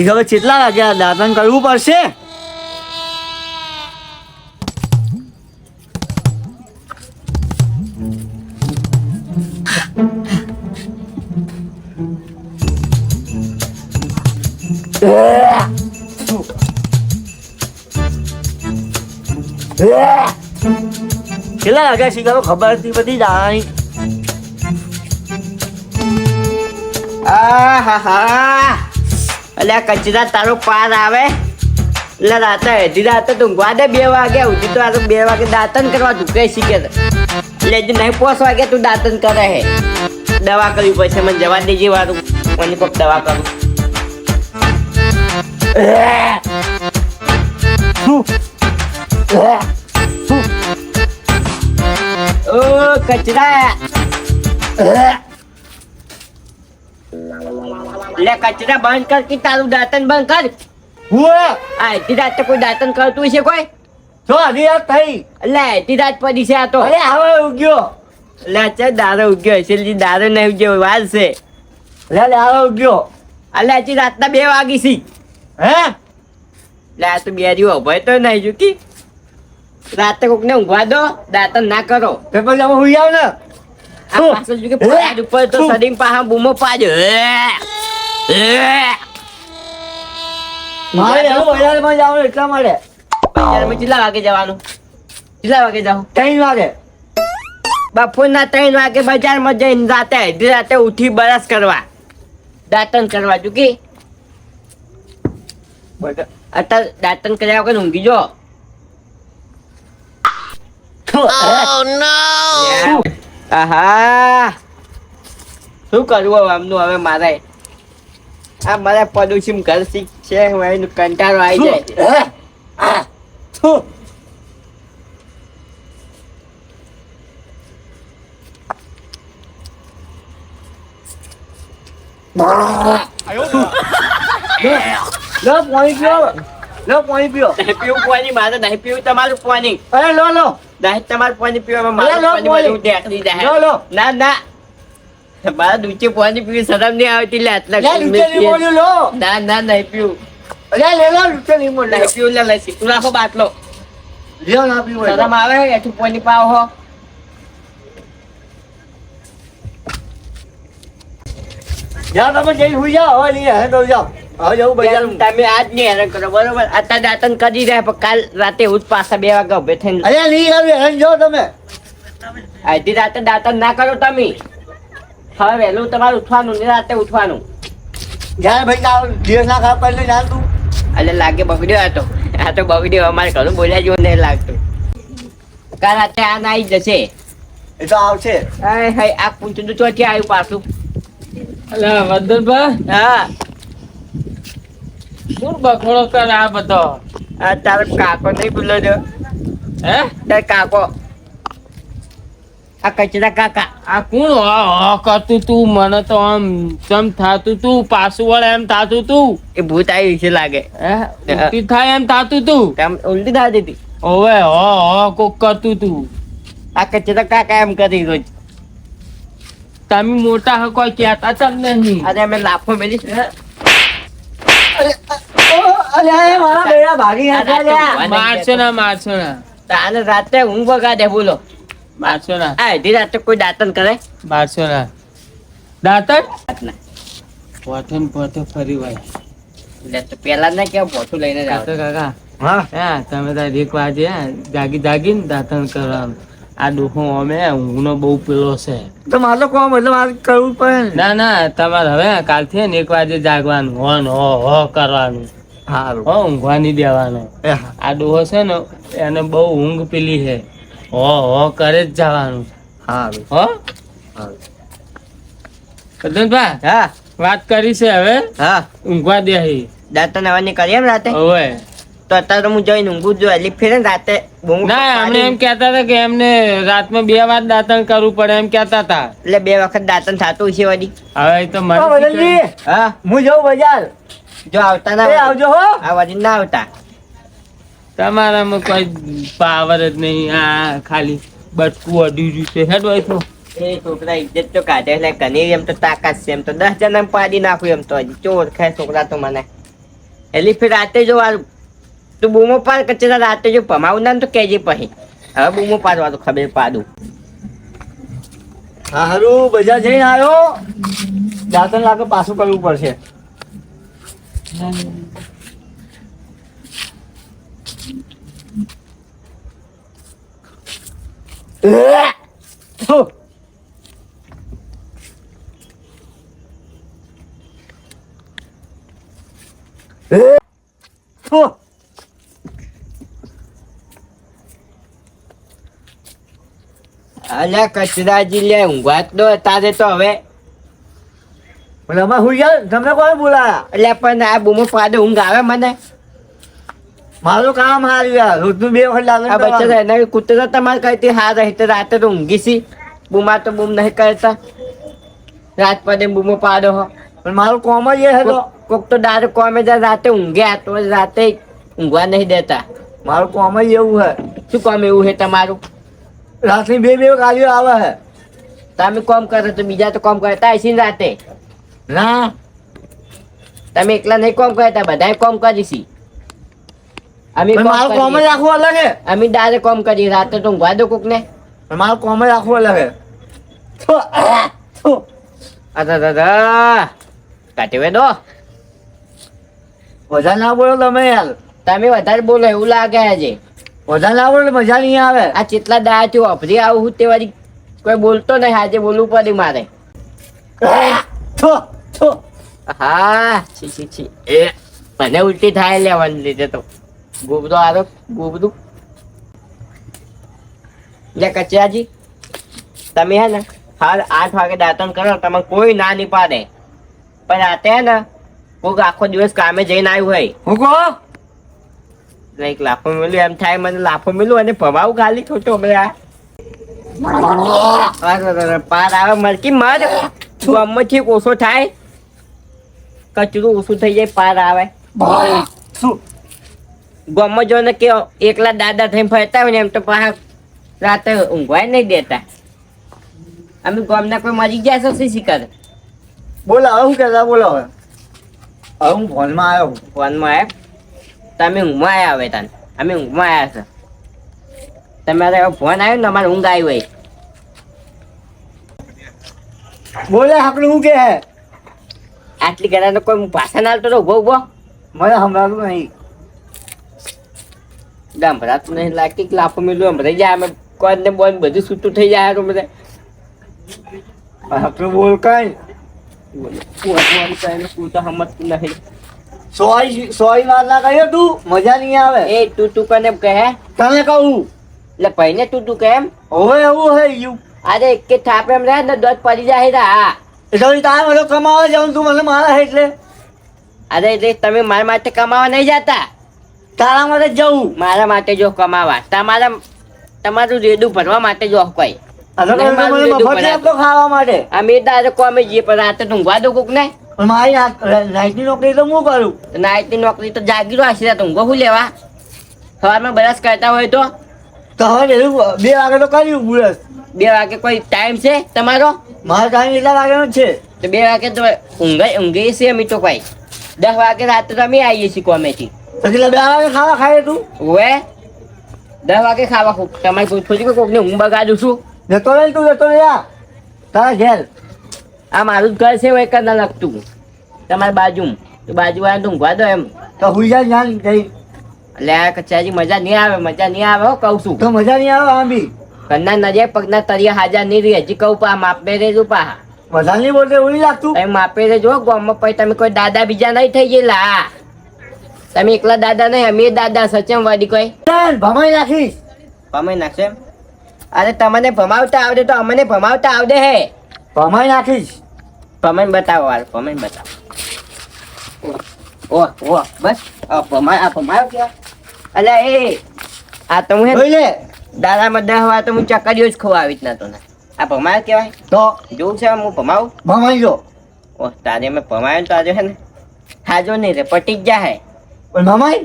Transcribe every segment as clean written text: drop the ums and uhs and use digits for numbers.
હવે કેટલા વાગ્યા દાતન કરવું પડશે. કેટલા વાગ્યા શીખવા ખબર હતી બધી દાવાની. અલ્યા કચરા તારો પાર આવે એટલે રાતે અડધી રાતે તો ઊંઘવા દે 2 વાગ્યા સુધી તો આ તો 2 વાગે દાંતન કરવા ઢુકે શીખે છે. એટલે જે નહીં 5 વાગે તું દાંતન કરે હે. દવા કરવી પડશે મને જવા દેજે વારું મને કોક દવા કરું. ઓ કચરા લે કચરા બંધ કર કે તારું દાંતન બંધ કર. આ એથી રાત તો કોઈ દાંતન કરતું છે કોઈ જો હજી યાર થઈ એટલે એથી રાત પડી છે આ તો. અરે હવે ઉગ્યો એટલે છે દારો ઉગ્યો હશે દારો નહીં ઉગ્યો વાર છે. લે હવે ઉગ્યો એટલે હજી રાતના 2 વાગી છે. હે એટલે આ તો બેરી ઉભાઈ તો નહીં ચૂકી રાતે કોક ને ઊંઘવા દો દાંતન ના કરો. તો પછી અમે હુઈ આવ ને. આ પાછળ જો કે પહાડ ઉપર તો સડીમ પાહા બૂમો પાડ્યો. મારે હવે બજારમાં જવાનું એટલા માટે. બજારમાં કેટલા વાગે જવાનું? કેટલા વાગે જાવ? 3 વાગે. બપોરના 3 વાગે બજારમાં જઈને રાતે અડધી રાતે ઉઠી બ્રશ કરવા દાંતન કરવા ચૂકી. અત્યારે દાંતન કર્યા વગર ઊંઘી જો. આહા શું કરવું આમનું હવે મારે આ મારા પડોશી ઘર છે હું એનો કંટાળો આવી જાય. પાણી પીઓ નહીં પીવું પાણી મારે નહીં પીવું તમારું પાણી. અરે લો નહીં તમારું પાણી પીવામાં મારું લો, પાણી બધું ઢેકડી જાય. લો. ના મારા દૂચે પાણી પીવી શરમ નહીં આવતી લે આટલા લો. ના નહીં પીવું અરે લે લો લૂચો લીમો લે. નહીં પીવું લે લસી તું રાખો બાટલો. લ્યો ના પીવો શરમ આવે એઠું પાણી પાવ હો. જાઓ તમે જઈ હુઈ જાઓ હવે નહીં હે તો જાઓ હવે જવું બજાર. તમે આજ નહીં હેરાન કરો બરોબર. અત્યારે દાંતન કરી રહ્યા પણ કાલ રાતે હું જ પાછા 2 વાગે ઉભે થઈને અરે નહીં હવે હેરાન જો તમે. અડધી રાતે દાંતન ના કરો તમે. હવે વહેલું તમારે ઉઠવાનું ને રાતે ઉઠવાનું. જ્યારે ભાઈ તારો દિવસ ના ખરાબ કરીને જાણ તું. એટલે લાગે બગડ્યો આ તો બગડ્યો અમારે ઘણું બોલ્યા જેવું નહીં લાગતું. કાલ રાતે આ ના આવી જશે. એ તો આવશે. હાય આ પૂંછડું ચોથી આવ્યું પાછું. અલ્યા વદનભાઈ હા શું બખોડો કર આ બધો? આ તારો કાકો નહીં બોલો છો હે તાર કાકો આ કચરા કાકા. આ કોણ કરતું તું? મને તો આમ ચમ થાતું તું પાછું વળે એમ થાતું તું. એ ભૂત આવી છે લાગે. હે ઉલટી થાય એમ થાતું તું. તેમ ઉલટી થતી હતી. ઓવે કોક કરતું તું. આ કચરા કાકા એમ કરી રોજ. તમે મોટા હો કોઈ કહેતા તમને નહીં. અરે અમે લાફો મેલી. અરે મારા બેડા ભાગી ગયા લ્યા. મારશો ના તાને રાતે ઊંઘ બગાડે બોલો. મારશો ના આ અડધી રાતે કોઈ દાંતન કરે? મારશો ના દાંતણ રાતના. પોતે ફરી વાય એટલે તો પેલા ના કેવું પોઠું લઈને જાવ. કાકા હા હા તમે તાર 1 વાગે જાગીને દાંતણ કરવાનું. આ ડોહો અમે ઊંઘનો બહુ પેલો છે. તો મારે કોમ એટલે મારે કરવું પડે ને. ના તમારે હવે કાલથી ને 1 વાગે જાગવાનું હો કરવાનું. સારું ઊંઘવા નહીં દેવાનો. આ ડોહો છે ને એને બહુ ઊંઘ પેલી છે. હો કરે જ જવાનું. સારું હો સારું. કદનભાઈ હા વાત કરી છે હવે હા ઊંઘવા દે. દાંતન આવવાની કરી એમ રાતે? હવે તો અત્યારે તો હું જઈને ઊંઘું જ જોઈએ. ફેરે ને રાતે બૂમ ના અમને એમ કેતા હતા કે એમને રાતમાં 2 વાર દાંતણ કરવું પડે એમ કેતા હતા. એટલે 2 વખત દાંતન થતું છે વળી. હવે એ તો ઓ મને વદનજી, હા હું જઉં બજાર. જો આવતા ના એ આવજો હો. આ વળી ના આવતા. તમારામાં કોઈ પાવર જ નહીં. આ ખાલી બટકું અડ્યું છે. હેડ હોય તો એ છોકરા ઇજ્જત તો કાઢે એટલે ઘણી એમ તો તાકાત છે. એમ તો 10 જણા પાડી નાખું એમ તો હજી ચોર ખાય છોકરા તો મને. એલી ફેર રાતે જો વાર તું બૂમો પાડ કચરા રાતે જો ભમાવું ના ને તો કહેજે પછી હવે બૂમો પાડવા તો ખબર પાડું. હારું બજાર જઈને આવ્યો દાંતણ લાગે પાછું કરવું પડશે. થુ. થુ. અલ્યા કચરાજી લે ઊંઘવા તો તારે તો હવે પણ અમે હુઈ ગયા તમને કોણ બોલાયા? એટલે પણ આ બૂમો પાડે ઊંઘ આવે મને. મારું કામ હારી યાર રોજનું 2 વખત લાગે આ બચ્ચા એના કૂતરો તમારે કઈ હાર રહી તો રાતે તો ઊંઘી સી બૂમા તો બૂમ નહીં કરતા રાત પડે બૂમો પાડો હો. પણ મારું કોમ જ એ હતો. કોક તો દારૂ કોમે જાય રાતે ઊંઘ્યા તો રાતે ઊંઘવા નહીં દેતા. મારું કોમ જ એવું હે. શું કામ એવું છે તમારું? રાતની 2 ગાડીઓ આવે હે. તમે કોમ કરો તો બીજા તો કોમ કરતા હશે ને રાતે? ના તમે એકલા નહીં કોમ કરતા બધા કોમ કરીશી. અમે પણ મારું કોમ જ આખું અલગ હે. અમે દારે કોમ કરી રાતે તો ઊંઘવા દો કોક ને. પણ મારું કોમ જ આખું અલગ હે. થુ. થુ. કાઢી દો. વધારે ના બોલો તમે યાર. તમે વધારે બોલો એવું લાગે આજે. વધારે ના બોલો મજા નહીં આવે. આ કેટલા દાથી વાપરી આવું હું તે વાળી કોઈ બોલતો નહીં આજે બોલવું પડે મારે. થુ. થુ. હા છી છી છી એ મને ઉલટી થાય લેવાની લીધે તો ગોબરો આરો ગોબરું. લે કચરાજી તમે હે ને હાલ 8 વાગે દાંતણ કરો તમે કોઈ ના નહીં પાડે પણ રાતે હે ને કોઈક આખો દિવસ કામે જઈને આવ્યું હોય હું કહો એક લાફો મેલ્યું એમ થાય મને લાફો મેલ્યું અને ભમાવું ખાલી ખોટો હમણાં પાર આવે મરકી મર ગમથી ઓછો થાય કચરું ઓછું થઈ જાય પાર આવે. ગમમાં જો ને કે એકલા દાદા થઈને ફરતા હોય ને એમ તો પાછા રાતે ઊંઘવાય નહીં દેતા. અમે ગામના કોઈ મરી ગયા છો શી કરે? બોલો હવે હું કહેતા બોલો હવે. હવે હું ફોનમાં આવ્યો. ફોનમાં આવ્યા તમે ઊંઘમાં આવ્યા હવે તને અમે ઊંઘમાં આવ્યા છો. તમારે હવે ફોન આવ્યો ને અમારે ઊંઘ આવી હોય. બોલે આપણે શું કે હે? આટલી ઘણા કોઈ ભાષા ના તો ઉભો ઉભો મને સંભળાતું નહીં. ગંભરાતું નહીં લાગતી કે લાફો મેલું સંભળાઈ જાય અમે કોઈને બોલ બધું છૂટું થઈ જાય તો બધા આપણે બોલ કઈ સમજતું નહીં. સોરી વાત ના કહ્યો તું મજા નહીં આવે. એ તું તું કને કહે તને કહું એટલે ભાઈને તું કેમ હવે એવું હે યુ અરે એક કે થાપે એમ રહે ને દોધ પડી જાય રા. એટલે તારે મને કમાવા જાઉં તું મને મારા હે એટલે અરે એટલે તમે મારા માટે કમાવા નહીં જતા તારા માટે જ જવું. મારા માટે જો કમાવા તમારું રેડું ભરવા માટે જો કોઈ મને મફત આપતો ખાવા માટે. અમે દાદા કોમે જઈએ પણ રાતે ઊંઘવા દો કોક ને. પણ મારી નાઈટની નોકરી તો હું કરું. નાઈટની નોકરી તો જાગીરો હશે તો ઊંઘો શું લેવા સવારમાં બ્રશ કરતા હોય તો હવે 2 વાગે તો કર્યું બુરસ. 2 વાગે કોઈ ટાઈમ છે તમારો? મારો ટાઈમ એટલા વાગ્યાનો જ છે. તો 2 વાગે તો ઊંઘીએ છીએ અમે તો કોઈ 10 વાગે રાતે તો અમે આવીએ છીએ કોમેથી. તો કેટલા 2 વાગે ખાવા ખાય તું? હવે 10 વાગે ખાવા ખૂબ તમારે કોઈ થોડી કોકને ઊંઘ બગાડું છું. જતો રહે તું જતો રહે તારા ઘેર. આ મારું જ ઘર છે હોય કર ના લગતું તમારી બાજુમાં તો બાજુવાળા તો ઊંઘવા દો એમ. તો હુઈ જા જ્યાં જઈ. એટલે આ કચાજી મજા નહીં આવે હો કહું છું. તો મજા નહીં આવે આમ બી. કન્ના નજે પગના તળિયા હાજર નહીં રહી હજી કહું પા માપે રેજો પા વધારે નહીં બોલતે એવું નહીં લાગતું. તમે માપે રેજો ગામમાં પછી તમે કોઈ દાદા બીજા નહીં થઈ ગયેલા. તમે એકલા દાદા નહીં અમે દાદા સચમ વાડી કોઈ ભમાઈ નાખીશ. ભમાઈ નાખશો એમ? અરે તમને ભમાવતા આવડે તો અમને ભમાવતા આવડે હે. ભમાઈ નાખીશ. ભમાઈને બતાવો વાર ભમાઈને બતાવો. ઓહ બસ આ ભમાયો ક્યાં? અલ્યા એ આ તો હું જોઈ લે દાદામાં 10 વાર તો હું ચકરીઓ જ ખવાવી જ નતો ને આ ભમાયો કહેવાય. તો જોવું છે હું ભમાવું. ભમાઈ ગયો. ઓહ તારે મેં ભમાયો તો આજે હે ને હાજો નહીં રે પટી જ જાય. પણ ભમાઈ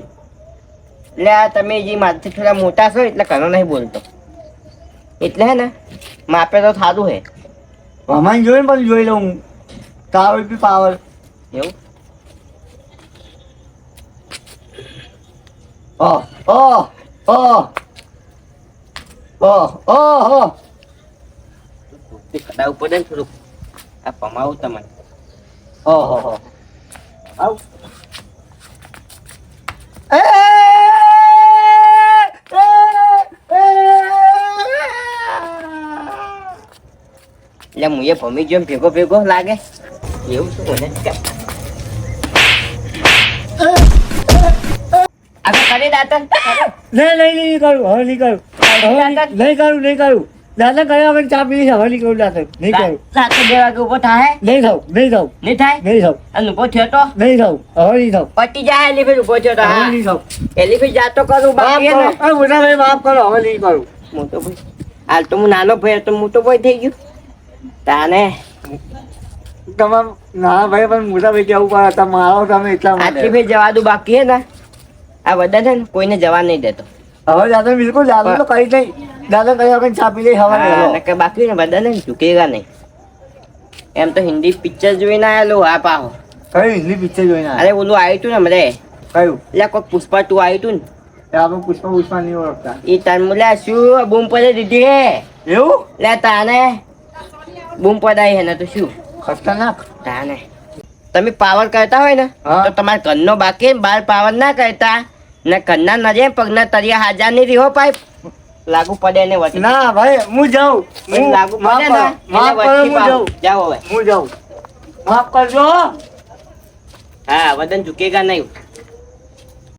એટલે આ તમે જે મારથી થોડા મોટા છો એટલે ઘણો નહીં બોલતો એટલે હે ને માપે તો સારું હે. ભમાઈ જોઈને પણ જોઈ લઉં તારો બી પાવર. એવું તે કડાવું પડે ને થોડુંક આ પમાવું તમને આવ એટલે હું એ ભમી ગયો એમ ભેગો ભેગો લાગે એવું શું મને આપણે કરી દાતન નહીં કરું હવે નહીં કરું નહીં કરું દાદા કર્યા વગર ચા પી હવે નહીં કરું દાદા નહીં કરું રાતે 2 વાગે ઉભો થાય નહીં થાવ નહીં થાય નહીં થાવ અને ઉભો થયો તો નહીં થાવ હવે નહીં થાવ પટી જાય એલી ફેર ઉભો થયો તો હવે હા નહીં થાવ એલી ફેર જાતો કરું માફ બાકી કરો ને મોટા ભાઈ માફ કરો હવે નહીં કરું મોટો ભાઈ હાલ તો હું નાનો ભાઈ હતો મોટો ભાઈ થઈ ગયો તાને તમામ નાના ભાઈ પણ મોટા ભાઈ કેવું પડે તમે મારો તમે એટલા આટલી માટે ફેર જવા દઉં બાકી હે ને આ બધા છે ને કોઈને જવા નહીં દેતો હવે દાદા બિલકુલ દાદા તો કઈ નહીં દાદા કર્યા વગર ચા પી લઈ હવે હા, નહીં નકર બાકી ને બધા ને ઝુકેગા નહીં એમ તો હિન્દી પિક્ચર જોઈને આયેલો આ પાહો કયું હિન્દી પિક્ચર જોઈને અરે ઓલું આવ્યું તું ને મરે કયું એટલે કોઈ પુષ્પા 2 આવ્યું તું એ આપણે પુષ્પા નહીં ઓળખતા ને એ તાન મુલા શું બૂમ પડે દીધી હે એવું લે તાને બૂમ પડાઈ હે ને તો શું ખતરનાક તાને તમે પાવર કરતા હોય ને હા. તો તમારા ઘરનો બાકી બાર પાવર ના કરતા ને ઘરના નજે પગના તળિયા હાજર ની રીહો પાઇપ લાગુ પડે ને વટી ના ભાઈ હું જાઉં હું લાગુ માફ પડે કરો ને માફ કરો હું જાઉં જાઓ હવે હું જાઉં માફ કરજો હા વદન ઝુકેગા નહીં